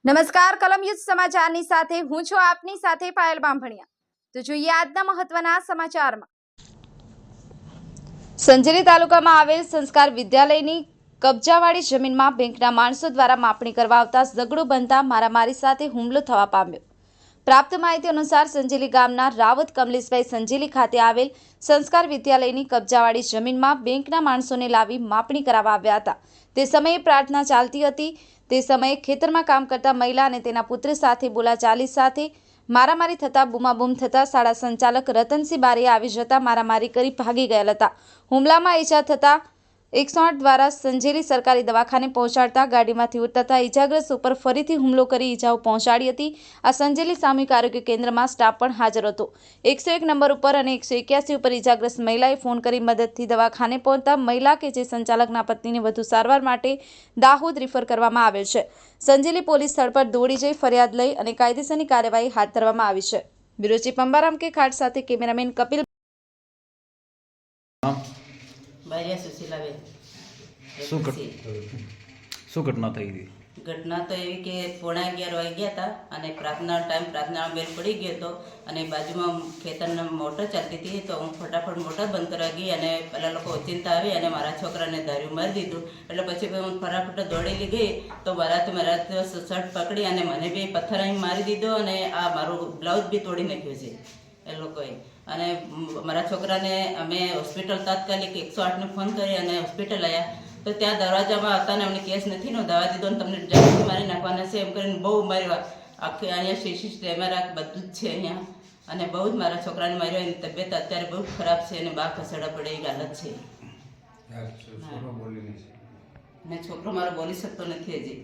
નમસ્કાર કલમ યુદ્ધ સમાચારની સાથે હું છું આપની સાથે પાયલ બામભણિયા। તો જોઈએ આજના મહત્વના સમાચારમાં। સંજેલી તાલુકામાં આવેલ સંસ્કાર વિદ્યાલયની કબજાવાળી જમીનમાં બેંકના માણસો દ્વારા માપણી કરવા આવતા ઝઘડો બનતા મારામારી સાથે હુમલો થવા પામ્યો। પ્રાપ્ત માહિતી અનુસાર સંજેલી ગામના રાવત કમલેશભાઈ સંજેલી ખાતે આવેલ સંસ્કાર વિદ્યાલયની કબજાવાળી જમીનમાં બેંકના માણસોને લાવી માપણી કરાવવા આવ્યા હતા। તે સમયે પ્રાર્થના ચાલતી હતી। તે સમયે ખેતરમાં કામ કરતા મહિલા અને તેના પુત્ર સાથે બોલાચાલી સાથે મારામારી થતા બૂમાબૂમ થતા શાળા સંચાલક રતનસિંહ બારીએ આવી જતા મારામારી કરી ભાગી ગયેલ હતા। હુમલામાં ઈજા થતા 108 દ્વારા સંજેલી સરકારી દવાખાને પહોંચાડતા ગાડીમાંથી ઉતરતા ઈજાગ્રસ્ત ઉપર ફરીથી હુમલો કરી ઈજાઓ પહોંચાડી હતી। આ સંજેલી સામૂહિક આરોગ્ય કેન્દ્રમાં સ્ટાફ પણ હાજર હતો। 101 નંબર ઉપર અને 181 ઉપર ઈજાગ્રસ્ત મહિલાએ ફોન કરી મદદથી દવાખાને પહોંચતા મહિલા કે જે સંચાલકના પત્નીને વધુ સારવાર માટે દાહોદ રિફર કરવામાં આવેલ છે। સંજેલી પોલીસ સ્થળ પર દોડી જઈ ફરિયાદ લઈ અને કાયદેસરની કાર્યવાહી હાથ ધરવામાં આવી છે। બ્યુરો ચીફ અંબારામ કે ખાટ સાથે કેમેરામેન કપિલ। બારિયા સુશીલાબેન। શું ઘટના થઈ હતી? ઘટના તો એવી કે 11:30 વાગ્યા હતા અને પ્રાર્થના બેલ પડી ગયો હતો અને બાજુમાં ખેતરના મોટર ચાલતી હતી તો હું ફટાફટ મોટર બંધ કરવા ગઈ અને પેલા લોકો ઓચિંતા આવી અને મારા છોકરાને ધાર્યું મારી દીધું। એટલે પછી હું ફટાફટ દોડેલી ગઈ તો મારા શર્ટ પકડી અને મને બી પથ્થર અહીં મારી દીધો અને આ મારું બ્લાઉઝ બી તોડી નાખ્યું છે એ લોકોએ। અને મારા છોકરાને અમે હોસ્પિટલ તાત્કાલિક 108ને ફોન કરી અને હોસ્પિટલ આવ્યા તો ત્યાં દરવાજામાં હતા ને અમને કેસ નથી નોંધાવા દીધો અને તમને જાનથી મારી નાખવાના છે એમ કરીને બહુ મારી આખી અહીંયા સીસી કેમેરા બધું જ છે અહીંયા અને બહુ જ મારા છોકરાને માર્યો। એની તબિયત અત્યારે બહુ ખરાબ છે અને બહાર ખસેડવા પડે એવી હાલત છે અને છોકરો મારો બોલી શકતો નથી હજી।